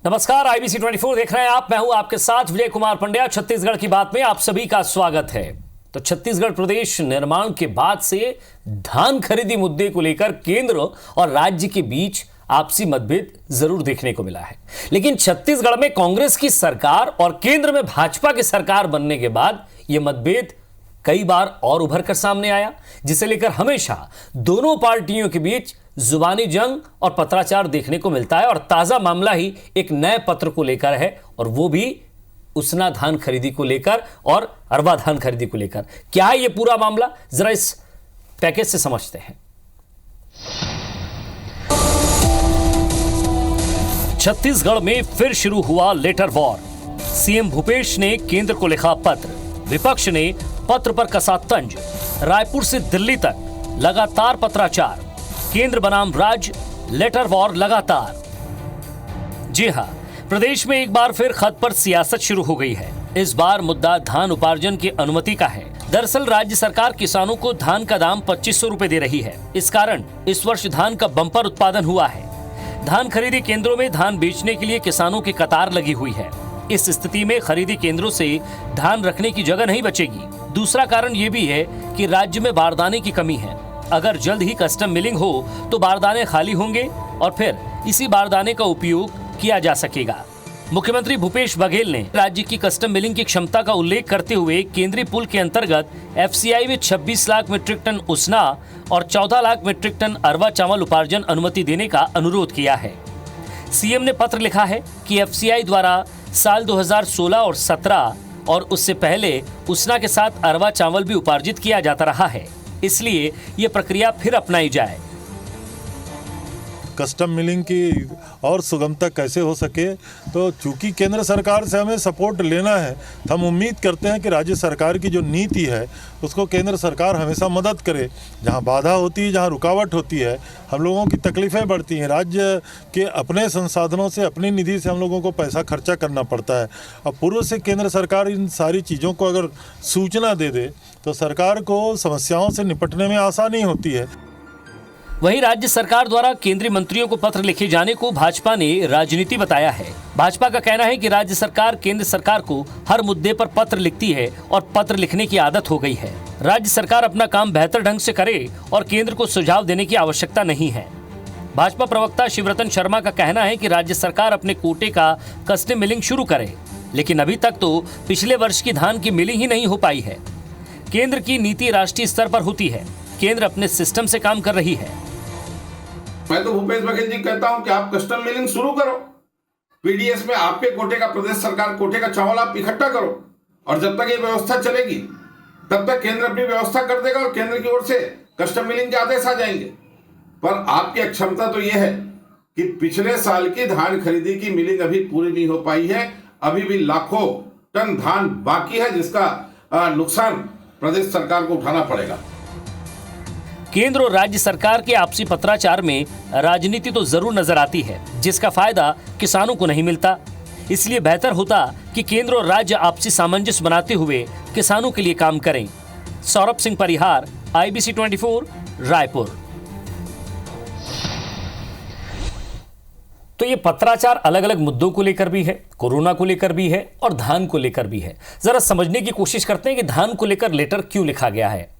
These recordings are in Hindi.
नमस्कार, IBC 24 देख रहे हैं आप। मैं हूं आपके साथ विजय कुमार पंड्या। छत्तीसगढ़ की बात में आप सभी का स्वागत है। तो छत्तीसगढ़ प्रदेश निर्माण के बाद से धान खरीदी मुद्दे को लेकर केंद्र और राज्य के बीच आपसी मतभेद जरूर देखने को मिला है, लेकिन छत्तीसगढ़ में कांग्रेस की सरकार और केंद्र में भाजपा की सरकार बनने के बाद यह मतभेद कई बार और उभर कर सामने आया, जिसे लेकर हमेशा दोनों पार्टियों के बीच जुबानी जंग और पत्राचार देखने को मिलता है। और ताजा मामला ही एक नए पत्र को लेकर है, और वो भी उसना धान खरीदी को लेकर और अरवा धान खरीदी को लेकर। क्या है ये पूरा मामला, जरा इस पैकेज से समझते हैं। छत्तीसगढ़ में फिर शुरू हुआ लेटर वॉर। सीएम भूपेश ने केंद्र को लिखा पत्र, विपक्ष ने पत्र पर कसा तंज। रायपुर से दिल्ली तक लगातार पत्राचार, केंद्र बनाम राज्य, लेटर वॉर लगातार। जी हां, प्रदेश में एक बार फिर खत पर सियासत शुरू हो गई है। इस बार मुद्दा धान उपार्जन की अनुमति का है। दरअसल राज्य सरकार किसानों को धान का दाम 2500 रुपए दे रही है। इस कारण इस वर्ष धान का बम्पर उत्पादन हुआ है। धान खरीदी केंद्रों में धान बेचने के लिए किसानों की कतार लगी हुई है। इस स्थिति में खरीदी केंद्रों से धान रखने की जगह नहीं बचेगी। दूसरा कारण ये भी है कि राज्य में बारदाने की कमी है। अगर जल्द ही कस्टम मिलिंग हो तो बारदाने खाली होंगे और फिर इसी बारदाने का उपयोग किया जा सकेगा। मुख्यमंत्री भूपेश बघेल ने राज्य की कस्टम मिलिंग की क्षमता का उल्लेख करते हुए केंद्रीय पुल के अंतर्गत FCI में 26 लाख मीट्रिक टन उसना और 14 लाख मीट्रिक टन अरवा चावल उपार्जन अनुमति देने का अनुरोध किया है। सीएम ने पत्र लिखा है कि FCI द्वारा साल 2016 और 17 और उससे पहले उसना के साथ अरवा चावल भी उपार्जित किया जाता रहा है, इसलिए ये प्रक्रिया फिर अपनाई जाए। कस्टम मिलिंग की और सुगमता कैसे हो सके, तो चूंकि केंद्र सरकार से हमें सपोर्ट लेना है, तो हम उम्मीद करते हैं कि राज्य सरकार की जो नीति है उसको केंद्र सरकार हमेशा मदद करे। जहां बाधा होती है, जहां रुकावट होती है, हम लोगों की तकलीफ़ें बढ़ती हैं। राज्य के अपने संसाधनों से, अपनी निधि से हम लोगों को पैसा खर्चा करना पड़ता है। अब पूर्व से केंद्र सरकार इन सारी चीज़ों को अगर सूचना दे दे तो सरकार को समस्याओं से निपटने में आसानी होती है। वहीं राज्य सरकार द्वारा केंद्रीय मंत्रियों को पत्र लिखे जाने को भाजपा ने राजनीति बताया है। भाजपा का कहना है कि राज्य सरकार केंद्र सरकार को हर मुद्दे पर पत्र लिखती है और पत्र लिखने की आदत हो गई है। राज्य सरकार अपना काम बेहतर ढंग से करे और केंद्र को सुझाव देने की आवश्यकता नहीं है। भाजपा प्रवक्ता शिवरतन शर्मा का कहना है कि राज्य सरकार अपने कोटे का कस्टम मिलिंग शुरू करे, लेकिन अभी तक तो पिछले वर्ष की धान की मिलिंग ही नहीं हो पाई है। केंद्र की नीति राष्ट्रीय स्तर पर होती है, केंद्र अपने सिस्टम से काम कर रही है। मैं तो भूपेश बघेल जी कहता हूं कि आप कस्टम मिलिंग शुरू करो। पीडीएस में आपके कोटे का, प्रदेश सरकार कोटे का चावल आप इकट्ठा करो, और जब तक ये व्यवस्था चलेगी तब तक केंद्र अपनी व्यवस्था कर देगा और केंद्र की ओर से कस्टम मिलिंग के आदेश आ जाएंगे। पर आपकी अक्षमता तो यह है कि पिछले साल की धान खरीदी की मिलिंग अभी पूरी नहीं हो पाई है। अभी भी लाखों टन धान बाकी है, जिसका नुकसान प्रदेश सरकार को उठाना पड़ेगा। केंद्र और राज्य सरकार के आपसी पत्राचार में राजनीति तो जरूर नजर आती है, जिसका फायदा किसानों को नहीं मिलता। इसलिए बेहतर होता कि केंद्र और राज्य आपसी सामंजस्य बनाते हुए किसानों के लिए काम करें। सौरभ सिंह परिहार, IBC 24, रायपुर। तो ये पत्राचार अलग अलग मुद्दों को लेकर भी है, कोरोना को लेकर भी है और धान को लेकर भी है। जरा समझने की कोशिश करते हैं कि धान को लेकर लेटर क्यों लिखा गया है।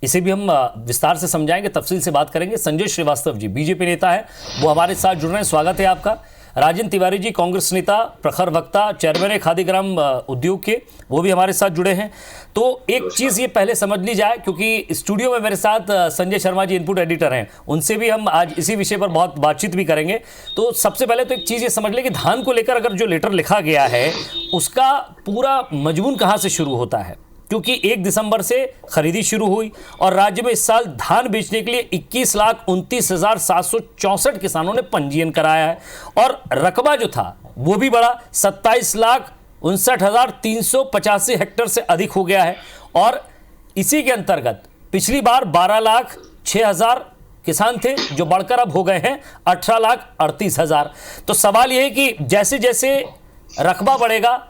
इसे भी हम विस्तार से समझाएंगे, तफसील से बात करेंगे। संजय श्रीवास्तव जी बीजेपी नेता है, वो हमारे साथ जुड़ रहे हैं। स्वागत है आपका। राजेंद्र तिवारी जी कांग्रेस नेता, प्रखर वक्ता, चेयरमैन है खादी ग्राम उद्योग के, वो भी हमारे साथ जुड़े हैं। तो एक चीज़ ये पहले समझ ली जाए, क्योंकि स्टूडियो में मेरे साथ संजय शर्मा जी इनपुट एडिटर हैं, उनसे भी हम आज इसी विषय पर बहुत बातचीत भी करेंगे। तो सबसे पहले तो एक चीज़ ये समझ लें कि धान को लेकर अगर जो लेटर लिखा गया है उसका पूरा मजमून कहाँ से शुरू होता है, क्योंकि 1 दिसंबर से खरीदी शुरू हुई और राज्य में इस साल धान बेचने के लिए 21,29,764 किसानों ने पंजीयन कराया है, और रकबा जो था वो भी बड़ा 27,59,385 हेक्टेयर से अधिक हो गया है। और इसी के अंतर्गत पिछली बार 12,06,000 किसान थे, जो बढ़कर अब हो गए हैं 18,38,000। तो सवाल यह है कि जैसे जैसे रकबा बढ़ेगा,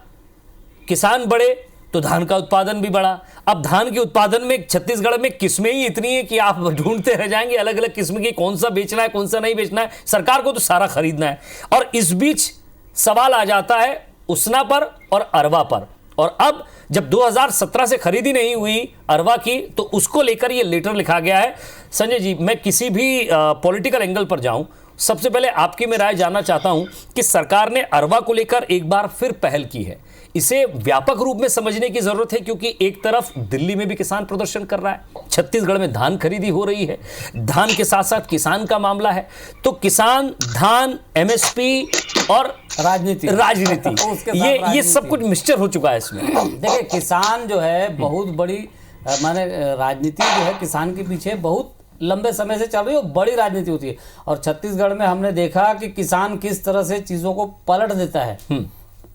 किसान बढ़े, तो धान का उत्पादन भी बढ़ा। अब धान के उत्पादन में छत्तीसगढ़ में किस्में ही इतनी है कि आप ढूंढते रह जाएंगे अलग अलग किस्म की, कौन सा बेचना है कौन सा नहीं बेचना है। सरकार को तो सारा खरीदना है। और इस बीच सवाल आ जाता है उसना पर और अरवा पर। और अब जब 2017 से खरीदी नहीं हुई अरवा की, तो उसको लेकर ये लेटर लिखा गया है। संजय जी, मैं किसी भी पॉलिटिकल एंगल पर जाऊं, सबसे पहले आपकी मैं राय जानना चाहता हूं कि सरकार ने अरवा को लेकर एक बार फिर पहल की है। इसे व्यापक रूप में समझने की जरूरत है, क्योंकि एक तरफ दिल्ली में भी किसान प्रदर्शन कर रहा है, छत्तीसगढ़ में धान खरीदी हो रही है, धान के साथ साथ किसान का मामला है। तो किसान, धान, एमएसपी और राजनीति ये सब कुछ मिक्सचर हो चुका है इसमें। देखिए, किसान जो है बहुत बड़ी माने राजनीति जो है किसान के पीछे बहुत लंबे समय से चल रही है और बड़ी राजनीति होती है। और छत्तीसगढ़ में हमने देखा कि किसान किस तरह से चीज़ों को पलट देता है।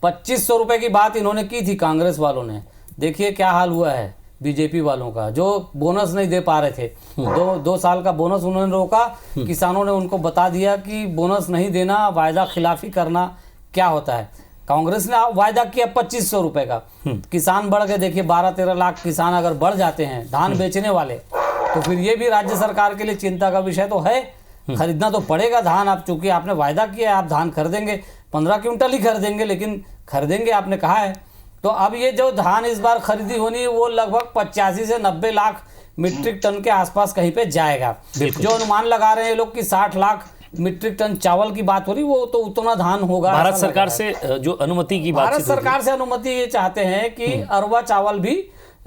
2500 रुपए की बात इन्होंने की थी कांग्रेस वालों ने, देखिए क्या हाल हुआ है बीजेपी वालों का, जो बोनस नहीं दे पा रहे थे। दो साल का बोनस उन्होंने रोका। किसानों ने उनको बता दिया कि बोनस नहीं देना, वायदा खिलाफी करना क्या होता है। कांग्रेस ने वायदा किया 2500 रुपए का, किसान बढ़ गए। देखिए 12-13 लाख किसान अगर बढ़ जाते हैं धान बेचने वाले, तो फिर ये भी राज्य सरकार के लिए चिंता का विषय तो है। खरीदना तो पड़ेगा धान, आप चूंकि आपने वायदा किया है आप धान खरीदेंगे, 15 क्विंटल ही खरीदेंगे, लेकिन खरीदेंगे आपने कहा है। तो अब ये जो धान इस बार खरीदी होनी है वो लगभग 85 से 90 लाख मीट्रिक टन के आसपास कहीं पे जाएगा। जो अनुमान लगा रहे हैं लोग कि 60 लाख मीट्रिक टन चावल की बात हो रही, वो तो उतना धान होगा। भारत सरकार से जो अनुमति की बात, भारत सरकार से अनुमति ये चाहते हैं कि अरवा चावल भी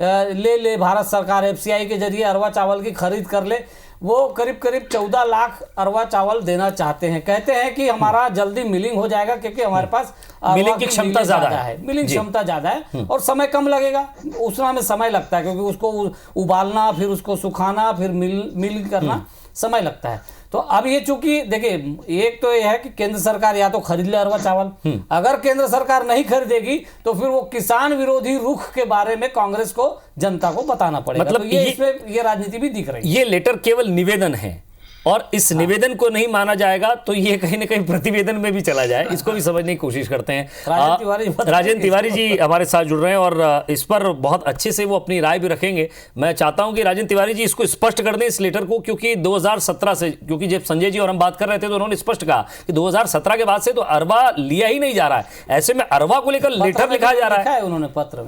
ले भारत सरकार एफसीआई के जरिए अरवा चावल की खरीद कर ले। वो करीब 14 लाख अरवा चावल देना चाहते हैं। कहते हैं कि हमारा जल्दी मिलिंग हो जाएगा क्योंकि हमारे पास मिलिंग की क्षमता ज्यादा है, मिलिंग क्षमता ज्यादा है और समय कम लगेगा। उसमें में समय लगता है क्योंकि उसको उबालना, फिर उसको सुखाना, फिर मिल करना समय लगता है। तो अब ये चूंकि देखिए, एक तो ये है कि केंद्र सरकार या तो खरीद ले अरवा चावल, अगर केंद्र सरकार नहीं खरीदेगी तो फिर वो किसान विरोधी रुख के बारे में कांग्रेस को, जनता को बताना पड़ेगा। मतलब तो इसमें ये राजनीति भी दिख रही है। ये लेटर केवल निवेदन है और इस निवेदन को नहीं माना जाएगा तो ये कहीं ना कहीं प्रतिवेदन में भी चला जाए, इसको भी समझने की कोशिश करते हैं। राजेंद्र तिवारी जी हमारे साथ जुड़ रहे हैं और इस पर बहुत अच्छे से वो अपनी राय भी रखेंगे। मैं चाहता हूं कि राजेंद्र तिवारी जी इसको स्पष्ट कर दें इस लेटर को, क्योंकि 2017 से, क्योंकि जब संजय जी और हम बात कर रहे थे तो उन्होंने स्पष्ट कहा कि 2017 के बाद से तो अरवा लिया ही नहीं जा रहा है, ऐसे में अरवा को लेकर लेटर लिखा जा रहा है उन्होंने पत्र में।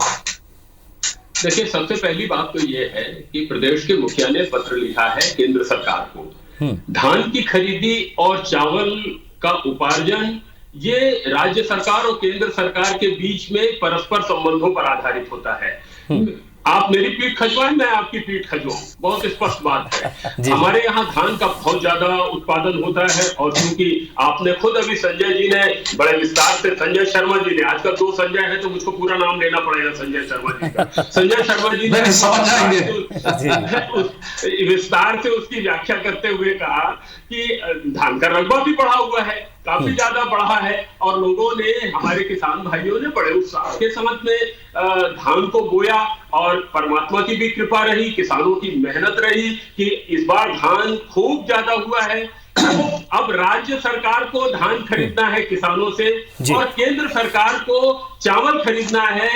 देखिए, सबसे पहली बात तो ये है कि प्रदेश के मुखिया ने पत्र लिखा है केंद्र सरकार को। धान की खरीदी और चावल का उपार्जन ये राज्य सरकार और केंद्र सरकार के बीच में परस्पर संबंधों पर आधारित होता है। आप मेरी पीठ खजवाएं, मैं आपकी पीठ खजवाऊं, बहुत स्पष्ट बात है। हमारे यहाँ धान का बहुत ज्यादा उत्पादन होता है और क्योंकि आपने खुद अभी संजय जी ने बड़े विस्तार से, संजय शर्मा जी ने, आजकल 2 संजय है तो मुझको पूरा नाम लेना पड़ेगा संजय शर्मा जी का। संजय शर्मा जी ने विस्तार से उसकी व्याख्या करते हुए कहा कि धान का रकबा भी बढ़ा हुआ है, काफी ज्यादा बढ़ा है और लोगों ने, हमारे किसान भाइयों ने बड़े उत्साह के साथ में धान को बोया और परमात्मा की भी कृपा रही, किसानों की मेहनत रही कि इस बार धान खूब ज्यादा हुआ है। तो अब राज्य सरकार को धान खरीदना है किसानों से और केंद्र सरकार को चावल खरीदना है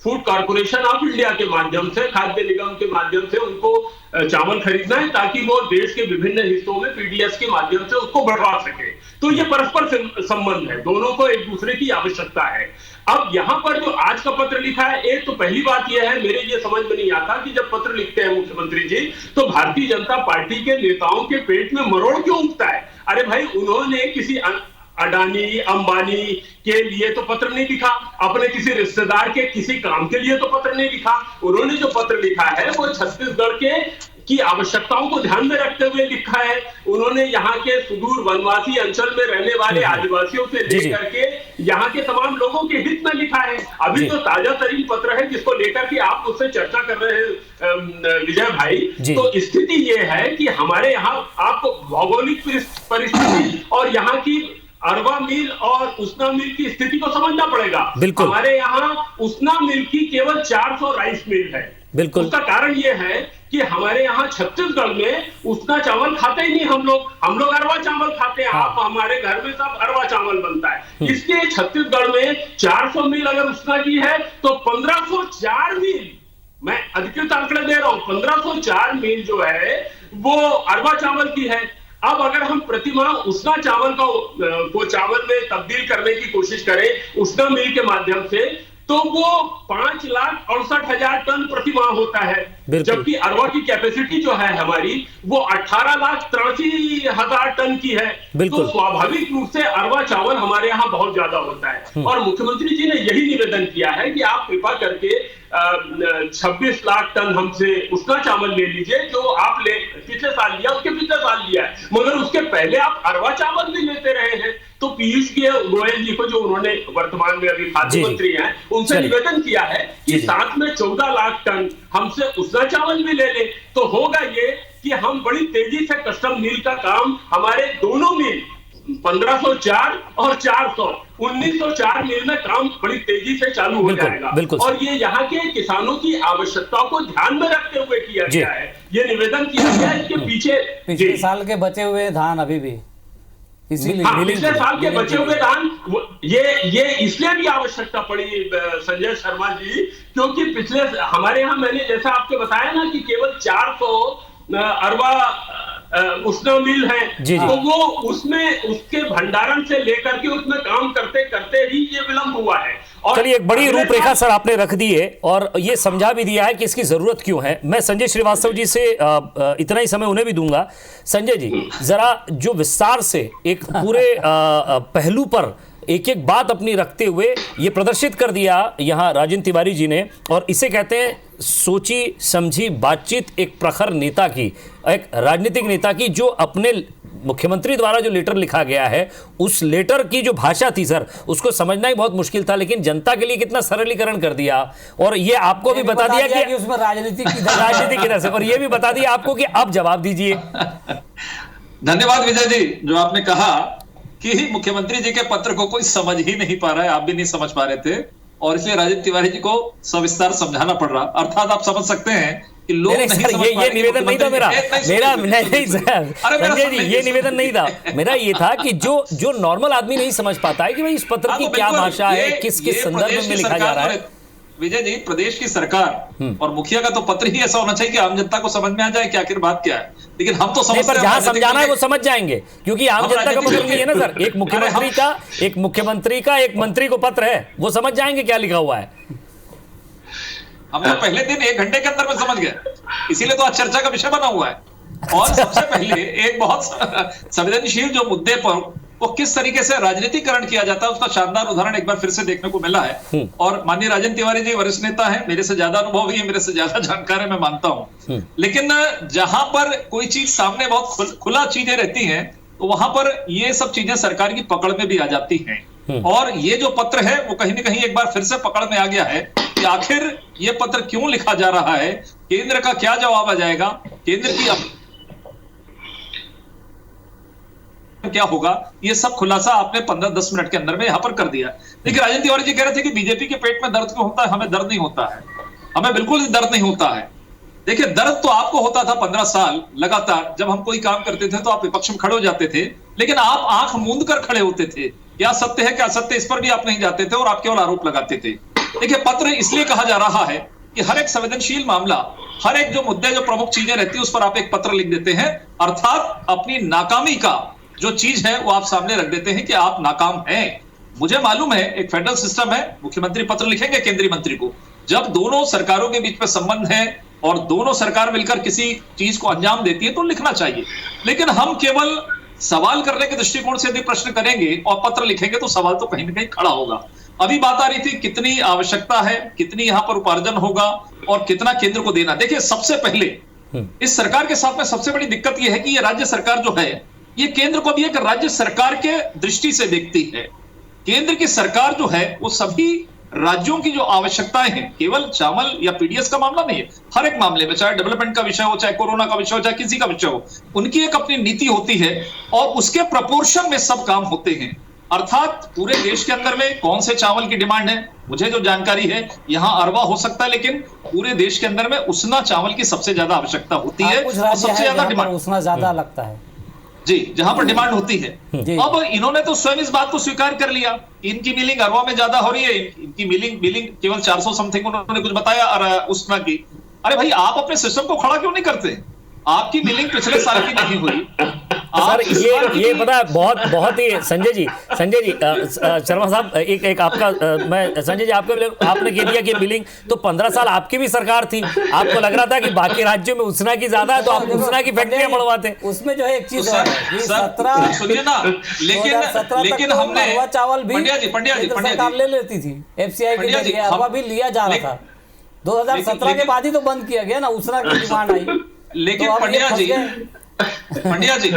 फूड कॉर्पोरेशन ऑफ इंडिया के माध्यम से, खाद्य निगम के माध्यम से उनको चावल खरीदना है ताकि वो देश के विभिन्न हिस्सों में पीडीएस के माध्यम से उसको बढ़वा सके। तो ये परस्पर संबंध है, दोनों को एक दूसरे की आवश्यकता है। अब यहाँ पर जो आज का पत्र लिखा है, एक तो पहली बात यह है, मेरे ये समझ में नहीं आता कि जब पत्र लिखते हैं मुख्यमंत्री जी तो भारतीय जनता पार्टी के नेताओं के पेट में मरोड़ क्यों उठता है। अरे भाई, उन्होंने किसी अडानी अंबानी के लिए तो पत्र नहीं लिखा, अपने किसी रिश्तेदार के किसी काम के लिए तो पत्र नहीं लिखा। उन्होंने जो पत्र लिखा है वो छत्तीसगढ़ के की आवश्यकताओं को ध्यान में रखते हुए लिखा है। उन्होंने यहाँ के सुदूर वनवासी अंचल में रहने वाले आदिवासियों से लेकर के यहाँ के तमाम लोगों के हित में लिखा है। अभी तो ताजा तरीन पत्र है जिसको लेकर के आप उससे चर्चा कर रहे हैं विजय भाई। तो स्थिति ये है कि हमारे यहाँ आपको भौगोलिक परिस्थिति और यहाँ की अरवा मिल और उसना मिल की स्थिति को समझना पड़ेगा। हमारे यहाँ उसना मिल की केवल 400 राइस मिल है। बिल्कुल, उसका कारण यह है कि हमारे यहाँ छत्तीसगढ़ में उसना चावल खाते ही नहीं हम लोग अरवा चावल खाते हैं। आप हमारे घर में सब अरवा चावल बनता है, इसलिए छत्तीसगढ़ में 400 मिल अगर उसना की है तो 1504 मिल, मैं अधिकृत आंकड़े दे रहा हूं, 1504 मिल जो है वो अरवा चावल की है। अब अगर हम प्रतिमाह उष्णा चावल को चावल में तब्दील करने की कोशिश करें उष्णा मिल के माध्यम से, तो वो 5,68,000 टन प्रतिमाह होता है, जबकि अरवा की कैपेसिटी जो है हमारी वो 18,83,000 टन की है। तो स्वाभाविक रूप से अरवा चावल हमारे यहाँ बहुत ज्यादा होता है। और मुख्यमंत्री जी ने यही निवेदन किया है कि आप कृपा करके 26 लाख टन हमसे उष्णा चावल ले लीजिए, जो आप पिछले साल लिया, उसके पिछले साल लिया है, मगर उसके पहले आप अरवा चावल भी लेते रहे हैं। तो पीयूष गोयल जी को, जो उन्होंने वर्तमान में अभी खाद्य मंत्री हैं, उनसे निवेदन किया है कि साथ में 14 लाख टन हमसे उष्णा चावल भी ले ले। तो होगा ये कि हम बड़ी तेजी से कस्टम मिल का काम, हमारे दोनों मिल 1504 और 400 1904 मिल में काम बड़ी तेजी से चालू हो जाएगा। और ये यहाँ के किसानों की आवश्यकताओं को ध्यान में रखते हुए किया गया है, ये निवेदन किया गया है। इसके पीछे पिछले साल के बचे हुए धान अभी भी पिछले साल के बचे हुए धान, ये इसलिए भी आवश्यकता पड़ी संजय शर्मा जी, क्योंकि पिछले हमारे यहाँ मैंने जैसा आपको बताया ना कि केवल 400 अरवा उष्णा मिल है, तो वो उसमें उसके भंडारण से लेकर के उसमें काम करते करते ही ये विलंब हुआ है। चलिए, एक बड़ी रूपरेखा सर आपने रख दी है और ये समझा भी दिया है कि इसकी जरूरत क्यों है। मैं संजय श्रीवास्तव जी से इतना ही समय उन्हें भी दूंगा। संजय जी, जरा जो विस्तार से एक पूरे पहलू पर एक एक बात अपनी रखते हुए ये प्रदर्शित कर दिया यहाँ राजेंद्र तिवारी जी ने, और इसे कहते हैं सोची समझी बातचीत एक प्रखर नेता की, एक राजनीतिक नेता की, जो अपने मुख्यमंत्री द्वारा जो लेटर लिखा गया है उस लेटर की जो भाषा थी सर, उसको समझना ही बहुत मुश्किल था, लेकिन जनता के लिए कितना सरलीकरण कर दिया। और ये आपको भी बता दिया कि उसमें राजनीति की तरह से, और ये भी बता दिया आपको कि आप जवाब दीजिए। धन्यवाद विजय जी, जो आपने कहा कि मुख्यमंत्री जी के पत्र को कोई समझ ही नहीं पा रहा है, आप भी नहीं समझ पा रहे थे, और इसलिए राजेंद्र तिवारी जी को सविस्तार समझाना पड़ रहा। अर्थात आप समझ सकते हैं कि लोग नहीं समझ पा रहे। ये निवेदन नहीं था मेरा नहीं सर, संजय जी ये निवेदन नहीं था मेरा, ये था कि जो नॉर्मल आदमी नहीं समझ पाता है कि भाई इस पत्र की क्या भाषा है, किस संदर्भ में लिखा जा रहा है। विजय जी, प्रदेश की सरकार और मुखिया का तो पत्र ही ऐसा होना चाहिए कि आम जनता को समझ में आ जाए कि आखिर बात क्या है। लेकिन हम तो समझते हैं, जहां समझाना है वो समझ जाएंगे, क्योंकि आम जनता का पत्र नहीं है ना सर। एक मुख्यमंत्री का एक मंत्री को पत्र है, वो समझ जाएंगे क्या लिखा हुआ है। हम तो पहले दिन 1 घंटे के अंदर में समझ गए, इसीलिए तो आज चर्चा का विषय बना हुआ है। और सबसे पहले एक बहुत संवेदनशील जो मुद्दे पर वो किस तरीके से राजनीतिकरण किया जाता है, उसका शानदार उदाहरण एक बार फिर से देखने को मिला है। और माननीय राजेंद्र तिवारी जी वरिष्ठ नेता है, मेरे से ज्यादा अनुभव है, मेरे से ज्यादा जानकार है, मैं मानता हूं। लेकिन जहां पर कोई चीज सामने बहुत खुला चीजें रहती हैं, तो वहां पर ये सब चीजें सरकार की पकड़ में भी आ जाती हैं। और ये जो पत्र है वो कहीं ना कहीं एक बार फिर से पकड़ में आ गया है कि आखिर ये पत्र क्यों लिखा जा रहा है, केंद्र का क्या जवाब आ जाएगा, केंद्र की क्या होगा, ये सब खुलासा आपने 15-10 मिनट के अंदर में यहां पर कर दिया। देखिए, राजेंद्र तिवारी जी कह रहे थे कि बीजेपी के पेट में दर्द क्यों होता है, हमें दर्द नहीं होता है, हमें बिल्कुल दर्द नहीं होता है। देखिए, दर्द तो आपको होता था 15 साल लगातार, जब हम कोई काम करते थे तो आप विपक्ष में खड़े हो जाते थे, लेकिन आप आंख मूंद कर खड़े होते थे, क्या सत्य है क्या असत्य, इस पर भी आप नहीं जाते थे और आप केवल आरोप लगाते थे। देखिए, पत्र इसलिए कहा जा रहा है कि हर एक संवेदनशील मामला, हर एक जो मुद्दे, जो प्रमुख चीजें रहती है, उस पर आप एक पत्र लिख देते हैं, अर्थात अपनी नाकामी का जो चीज है वो आप सामने रख देते हैं कि आप नाकाम हैं। मुझे मालूम है एक फेडरल सिस्टम है, मुख्यमंत्री पत्र लिखेंगे केंद्रीय मंत्री को, जब दोनों सरकारों के बीच में संबंध है और दोनों सरकार मिलकर किसी चीज को अंजाम देती है तो लिखना चाहिए। लेकिन हम केवल सवाल करने के दृष्टिकोण से यदि प्रश्न करेंगे और पत्र लिखेंगे तो सवाल तो कहीं ना कहीं खड़ा होगा। अभी बात आ रही थी कितनी आवश्यकता है, कितनी यहां पर उपार्जन होगा और कितना केंद्र को देना। देखिए, सबसे पहले इस सरकार के साथ में सबसे बड़ी दिक्कत यह है कि ये राज्य सरकार जो है ये केंद्र को भी एक राज्य सरकार के दृष्टि से देखती है। केंद्र की सरकार जो है वो सभी राज्यों की जो आवश्यकताएं हैं, केवल चावल या पीडीएस का मामला नहीं है, हर एक मामले में, चाहे डेवलपमेंट का विषय हो, चाहे कोरोना का विषय हो, चाहे किसी का विषय हो, उनकी एक अपनी नीति होती है और उसके प्रपोर्शन में सब काम होते हैं। अर्थात पूरे देश के अंदर में कौन से चावल की डिमांड है, मुझे जो जानकारी है यहाँ अरवा हो सकता है, लेकिन पूरे देश के अंदर में उसना चावल की सबसे ज्यादा आवश्यकता होती है और सबसे ज्यादा डिमांड उसना ज्यादा लगता है जी, जहां पर डिमांड होती है। अब इन्होंने तो स्वयं इस बात को स्वीकार कर लिया, इनकी मिलिंग अरवा में ज्यादा हो रही है, इनकी मिलिंग केवल 400 समथिंग उन्होंने कुछ बताया उष्णा की। अरे भाई, आप अपने सिस्टम को खड़ा क्यों नहीं करते? आपकी मिलिंग पिछले साल की नहीं हुई, सर ये पता है बहुत ही संजय जी शर्मा साहब एक आपका मैं संजय जी आपने कह दिया कि बिलिंग तो 15 साल आपकी भी सरकार थी, आपको लग रहा था कि बाकी राज्यों में उसना की ज्यादा है तो आप उसना की फैक्ट्रियां बढ़वाते। उसमें जो है एक चीज सुनिए ना, लेकिन हमने चावल भी पंड्या जी सरकार ले लेती थी, FCI के जरिए अरवा भी लिया जा रहा था। 2017 के बाद ही तो बंद किया गया ना, उसना की डिमांड आई। लेकिन पंड्या जी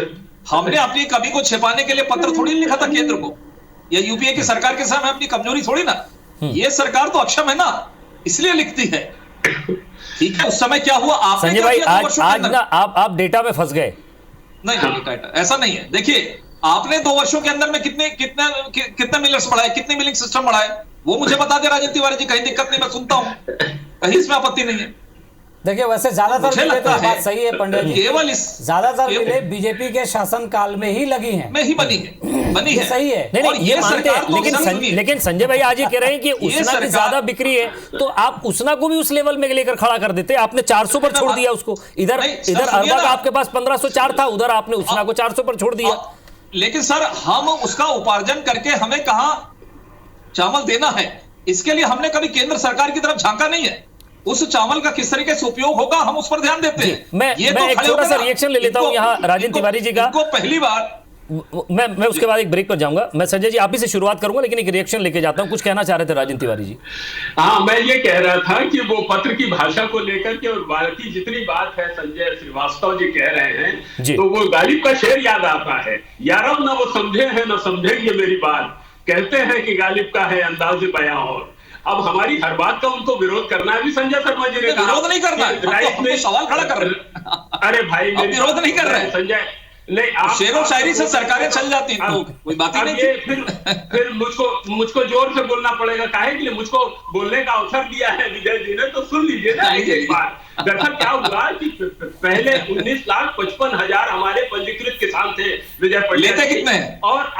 हमने अपनी कमी को छिपाने के लिए पत्र थोड़ी लिखा था केंद्र को, या यूपीए की सरकार के सामने अपनी कमजोरी थोड़ी ना, ये सरकार तो अक्षम है ना इसलिए लिखती है। ठीक है, उस समय क्या हुआ आपने संजय भाई आज ना आप डेटा में फंस गए। नहीं ऐसा नहीं है। देखिए आपने 2 वर्षों के अंदर में कितने मिलर्स बढ़ाए, कितने मिलिंग सिस्टम बढ़ाए, वो मुझे बता दे राजेंद्र तिवारी जी, कहीं दिक्कत नहीं, मैं सुनता हूं, कहीं इसमें आपत्ति नहीं है। देखिए वैसे ज्यादातर मिले तो बात सही है पंडित जी, केवल ज्यादातर मिले बीजेपी के शासन काल में ही लगी हैं, में ही बनी है सही है। नहीं ये मानते हैं, लेकिन संजय भाई आज ये कह रहे हैं कि उसना की ज्यादा बिक्री है तो आप उसना को भी उस लेवल में लेकर खड़ा कर देते। आपने 400 पर छोड़ दिया उसको, इधर अरबा का आपके पास 1504 था, उधर आपने उसना को 400 पर छोड़ दिया। लेकिन सर हम उसका उपार्जन करके हमें कहां चावल देना है, इसके लिए हमने कभी केंद्र सरकार की तरफ झांका नहीं है। उस चावल का किस तरीके से उपयोग होगा हम उस पर ध्यान देते हैं। मैं एक छोटा सा रिएक्शन ले लेता हूं यहाँ राजेंद्र तिवारी जी का। पहली बार मैं उसके बाद एक ब्रेक पर जाऊंगा। मैं संजय जी आप ही से शुरुआत करूंगा, लेकिन एक रिएक्शन लेके जाता हूं। कुछ कहना चाह रहे थे राजेंद्र तिवारी जी? हाँ, मैं ये कह रहा था कि वो पत्र की भाषा को लेकर के और बाकी जितनी बात है संजय श्रीवास्तव जी कह रहे हैं तो वो गालिब का शेर याद आता है, यारब ना वो समझे हैं ना समझेंगे मेरी बात, कहते हैं कि गालिब का है अंदाज बयां। और अब हमारी हर बात का उनको विरोध करना है। भी संजय शर्मा जी ने विरोध नहीं करना है, सवाल खड़ा कर रहे। अरे भाई विरोध नहीं कर रहे हैं संजय, नहीं आप शेरो शायरी से सरकारें चल जाती हैं तो कोई बात ही नहीं। फिर मुझको जोर से बोलना पड़ेगा, काहे के लिए मुझको बोलने का अवसर दिया है विजय जी ने, तो सुन लीजिए ना एक बार। दरअसल क्या हुआ कि पहले 19,55,000 हमारे पंजीकृत किसान थे विजय पंडित, लेते कितने, और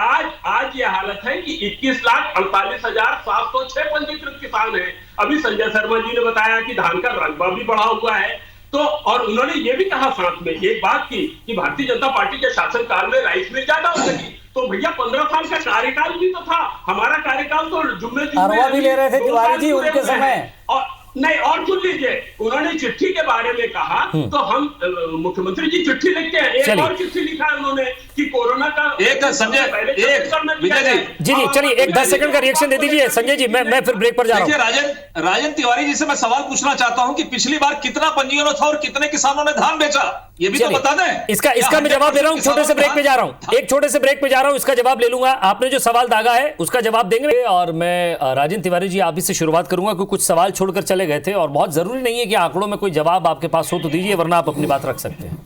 आज ये हालत है कि 21,48,706 पंजीकृत किसान हैं। अभी संजय शर्मा जी ने बताया कि धान का रकबा भी बढ़ा हुआ है। तो और उन्होंने ये भी कहा साथ में एक बात की कि भारतीय जनता पार्टी के शासनकाल में राइस मिल ज्यादा हो सकी। तो भैया 15 साल का कार्यकाल भी तो था, हमारा कार्यकाल तो जुम्मे अरवा भी ले रहे थे तिवारी जी उनके समय। और नहीं, और सुन लीजिए, उन्होंने चिट्ठी के बारे में कहा तो हम मुख्यमंत्री जी चिट्ठी लिखते हैं, एक और चिट्ठी लिखा है उन्होंने कि कोरोना का एक संजय जी चलिए एक 10 सेकंड का रिएक्शन दे दीजिए संजय जी। मैं फिर ब्रेक पर जा रहा हूं। राजेंद्र तिवारी जी से मैं सवाल पूछना चाहता हूं कि पिछली बार कितना पंजीयन था और कितने किसानों ने धान बेचा, ये भी तो बता दें। इसका मैं जवाब दे रहा हूं, छोटे से ब्रेक पे जा रहा हूं, एक छोटे से ब्रेक पे जा रहा हूं, इसका जवाब ले लूंगा। आपने जो सवाल दागा है उसका जवाब देंगे। और मैं राजेंद्र तिवारी जी आप ही से शुरुआत करूंगा क्योंकि कुछ सवाल छोड़कर चले गए थे और बहुत जरूरी नहीं है कि आंकड़ों में कोई जवाब आपके पास हो तो दीजिए, वरना आप अपनी बात रख सकते हैं।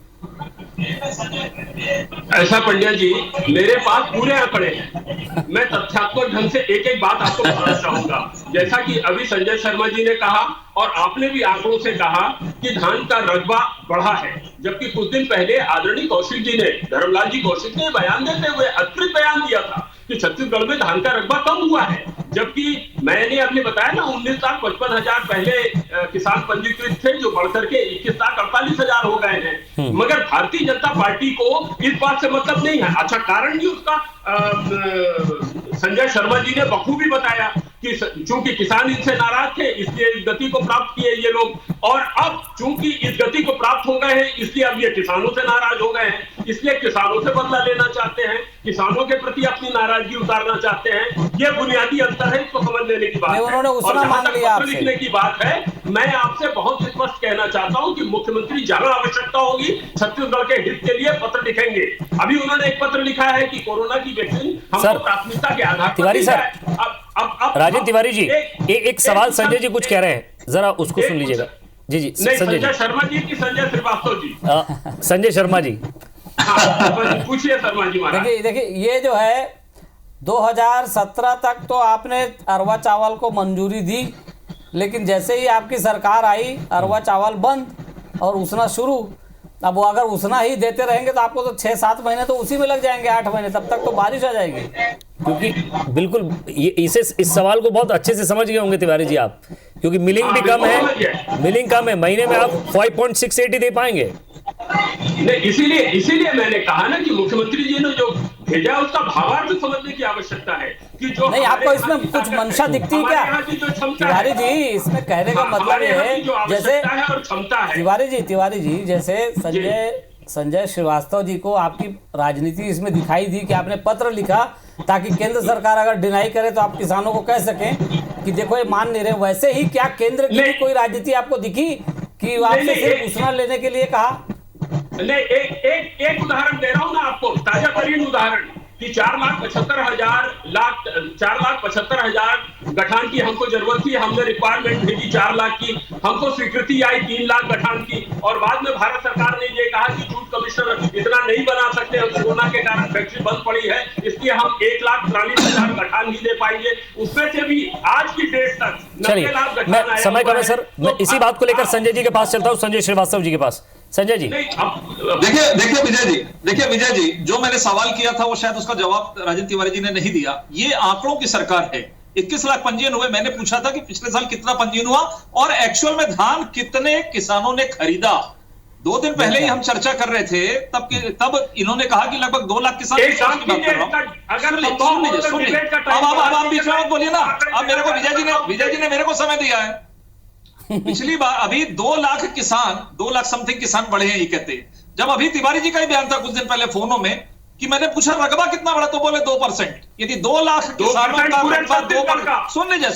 ऐसा पंड्या जी मेरे पास पूरे आंकड़े हैं, मैं तथ्यात्मक ढंग से एक एक बात आपको बताना चाहूंगा। जैसा कि अभी संजय शर्मा जी ने कहा और आपने भी आंकड़ों से कहा कि धान का रकबा बढ़ा है, जबकि कुछ दिन पहले आदरणीय कौशिक जी ने, धर्मलाल जी कौशिक ने बयान देते हुए अतिरिक्त बयान दिया था कि छत्तीसगढ़ में धान का रकबा कम हुआ है। जबकि मैंने आपने बताया ना 19,55,000 पहले किसान पंजीकृत थे जो बढ़कर के 21,48,000 हो गए हैं। मगर भारतीय जनता पार्टी को इस बात से मतलब नहीं है। अच्छा, कारण भी उसका संजय शर्मा जी ने बखूबी बताया कि चूंकि किसान इनसे नाराज थे इसलिए इस गति को प्राप्त किए ये लोग, और अब चूंकि इस गति को प्राप्त हो गए हैं इसलिए अब ये किसानों से नाराज हो गए हैं, इसलिए किसानों से बदला लेना चाहते हैं, किसानों के प्रति अपनी नाराजगी उतारना चाहते हैं। ये बुनियादी अंतर है, इसको समझ लेने की बात है। और जहां तक पत्र लिखने की बात है, मैं आपसे बहुत स्पष्ट कहना चाहता हूं कि मुख्यमंत्री जहां आवश्यकता होगी छत्तीसगढ़ के हित के लिए पत्र लिखेंगे। अभी उन्होंने एक पत्र लिखा है कि कोरोना की वैक्सीन हमको प्राथमिकता के आधार पर तिवारी सर, राजेंद्र तिवारी जी एक सवाल संजय जी कुछ कह रहे हैं, जरा उसको सुन लीजिएगा। जी संजय शर्मा जी की संजय श्रीवास्तव जी? संजय शर्मा जी पूछिए शर्मा जी। देखिए ये जो है 2017 तक तो आपने अरवा चावल को मंजूरी दी, लेकिन जैसे ही आपकी सरकार आई अरवा चावल बंद और उसना शुरू। अब वो अगर उसना ही देते रहेंगे तो आपको तो 6-7 महीने तो उसी में लग जाएंगे, 8 महीने, तब तक तो बारिश आ जाएगी। क्योंकि बिल्कुल इस सवाल को बहुत अच्छे से समझ गए होंगे तिवारी जी आप, क्योंकि मिलिंग भी कम है, मिलिंग कम है, महीने में आप 5.68 ही दे पाएंगे। नहीं, इसीलिए मैंने कहा ना कि मुख्यमंत्री जी ने जो भेजा उसका भावार्थ समझने की आवश्यकता है कि जो नहीं, आपको इसमें कुछ मंशा दिखती है क्या तिवारी जी? इसमें कहने का मतलब ये है जैसे तिवारी जी जैसे संजय श्रीवास्तव जी को आपकी राजनीति इसमें दिखाई दी कि आपने पत्र लिखा ताकि केंद्र सरकार अगर डिनाई करे तो आप किसानों को कह सकें कि देखो ये मान नहीं रहे। वैसे ही क्या केंद्र की कोई राजनीति आपको दिखी कि आपसे सिर्फ घोषणा लेने के लिए कहा? नहीं, एक उदाहरण दे रहा हूं ना आपको, ताजा तरीन उदाहरण कि 4,75,000 गठान की हमको जरूरत थी, हमने रिक्वायरमेंट भेजी 4 लाख की, हमको स्वीकृति आई 3 लाख गठान की, और बाद में भारत सरकार ने ये कहा कि चूज कमिश्नर इतना नहीं बना सकते, कोरोना के कारण फैक्ट्री बंद पड़ी है, इसलिए हम 1,43,000 गठान ही दे पाएंगे। उसमें से भी आज की डेट तक 90 लाख गठान आया। समय कम है सर, मैं इसी बात को लेकर संजय जी के पास चलता हूँ, संजय श्रीवास्तव जी के पास। संजय जी देखिए विजय जी जो मैंने सवाल किया था वो शायद उसका जवाब राजेंद्र तिवारी जी ने नहीं दिया। ये आंकड़ों की सरकार है, 21 लाख पंजीयन हुए। मैंने पूछा था कि पिछले साल कितना पंजीयन हुआ और एक्चुअल में धान कितने किसानों ने खरीदा। 2 दिन पहले ही हम चर्चा कर रहे थे, तब इन्होंने कहा कि लगभग 2 लाख किसान की बात कर रहा हूं। सुन लीजिए अब आप बीच में बोलिए ना। अब मेरे को विजय जी ने मेरे को समय दिया है। पिछली बार अभी 2 लाख किसान, 2 लाख समथिंग किसान बढ़े हैं ये कहते हैं। जब अभी तिवारी जी का ही बयान था कुछ दिन पहले फोनों में कि मैंने पूछा रकबा कितना बढ़ा तो बोले 2%। यदि 2 लाख किसानों का रकबा 2%, सुन लीजिए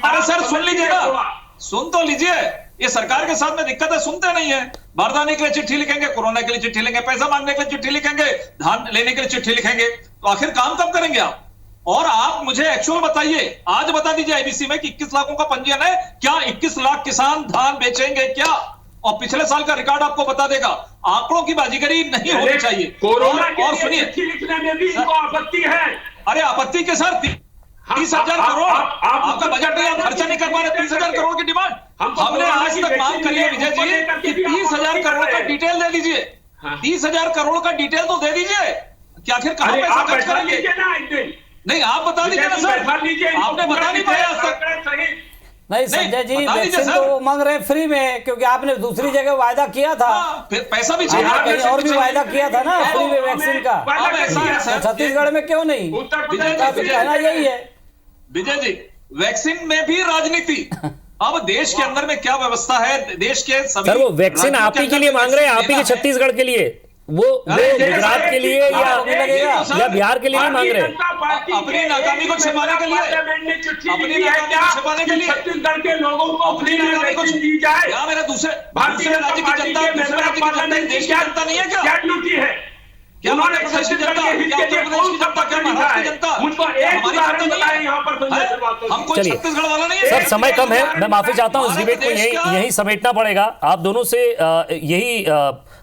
अरे सर सुन लीजिए ना, सुन तो लीजिए। ये सरकार के साथ में दिक्कत है, सुनते नहीं है। बारदाने के लिए चिट्ठी लिखेंगे, कोरोना के लिए चिट्ठी लिखेंगे, पैसा मांगने के लिए चिट्ठी लिखेंगे, धान लेने के लिए चिट्ठी लिखेंगे, तो आखिर काम कब करेंगे आप? और आप मुझे एक्चुअल बताइए, आज बता दीजिए आईबीसी में कि 21 लाखों का पंजीयन है, क्या 21 लाख किसान धान बेचेंगे क्या? और पिछले साल का रिकॉर्ड आपको बता देगा। आंकड़ों की बाजीगरी नहीं होनी चाहिए। कोरोना और सुनिए, लिखने में भी इनको आपत्ति है। अरे आपत्ति के सर 30,000 करोड़ आपका बजट नहीं, आप खर्चा नहीं कर पा रहे। 30,000 करोड़ की डिमांड हमने आज तक मांग करी है विजय जी कि 30,000 करोड़ का डिटेल दे दीजिए। 30,000 करोड़ का डिटेल तो दे दीजिए कि आखिर कहां पैसा खर्च करेंगे। नहीं आप बता दीजिए ना सर, आपने बता नहीं पाया आज तक। नहीं संजय जी वैक्सीन तो मांग रहे फ्री में, क्योंकि आपने दूसरी जगह वायदा किया था। फिर पैसा भी चाहिए, कहीं और भी वायदा किया था ना फ्री में वैक्सीन का। छत्तीसगढ़ में क्यों नहीं? कहना यही है विजय जी, वैक्सीन में भी राजनीति। अब देश के अंदर में क्या व्यवस्था है, देश के सभी। सर वो वैक्सीन आप ही के लिए मांग रहे हैं, आप ही के छत्तीसगढ़ के लिए, वो गुजरात के लिए या बिहार के लिए नहीं मांग रहे? अपनी नाकामी को छिपाने के लिए, अपनी नाकामी को छिपाने के लिए छत्तीसगढ़ के लोगों को अपनी नाकामी को दी जाए। क्या मेरे दूसरे राज्य की जनता, दूसरे राज्य की जनता देश की जनता नहीं है क्या? क्या ड्यूटी है? क्या मध्य प्रदेश की जनता, क्या उत्तर प्रदेश की जनता, क्या महाराष्ट्र की जनता? मुझको एक उदाहरण बताएं यहाँ पर। हमको छत्तीसगढ़ वाला नहीं है। सर समय कम है, मैं माफी चाहता हूँ, इस डिबेट को यही समेटना पड़ेगा। आप दोनों से यही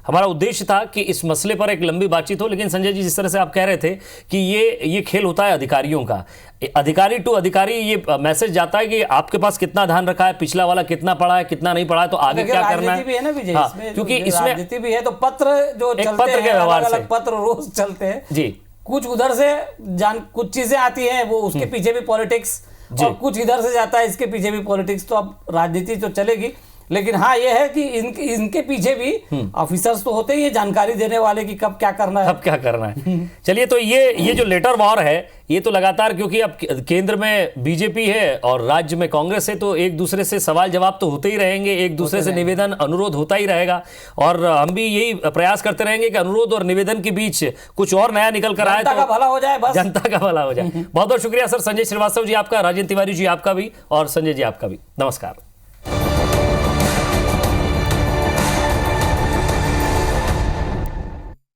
हमारा उद्देश्य था कि इस मसले पर एक लंबी बातचीत हो। लेकिन संजय जी जिस तरह से आप कह रहे थे कि ये खेल होता है अधिकारियों का, अधिकारी टू अधिकारी ये मैसेज जाता है कि आपके पास कितना धान रखा है, पिछला वाला कितना पड़ा है, कितना नहीं पड़ा है, तो आगे क्या करना है। भी है ना विजय, हाँ, क्योंकि इसमें राजनीति भी है, तो पत्र जो चलते हैं, अलग-अलग पत्र रोज चलते हैं जी। कुछ उधर से कुछ चीजें आती हैं, वो उसके पीछे भी पॉलिटिक्स, और कुछ इधर से जाता है, इसके पीछे भी पॉलिटिक्स। तो अब राजनीति तो चलेगी, लेकिन हाँ ये है कि इनके पीछे भी ऑफिसर्स तो होते ही है जानकारी देने वाले कि कब क्या करना है, कब क्या करना है। चलिए, तो ये जो लेटर वॉर है ये तो लगातार, क्योंकि अब केंद्र में बीजेपी है और राज्य में कांग्रेस है, तो एक दूसरे से सवाल जवाब तो होते ही रहेंगे, एक दूसरे से निवेदन अनुरोध होता ही रहेगा। और हम भी यही प्रयास करते रहेंगे कि अनुरोध और निवेदन के बीच कुछ और नया निकल कर आए, जनता का भला हो जाए, बस जनता का भला हो जाए। बहुत बहुत शुक्रिया सर, संजय श्रीवास्तव जी आपका, राजेंद्र तिवारी जी आपका भी, और संजय जी आपका भी। नमस्कार।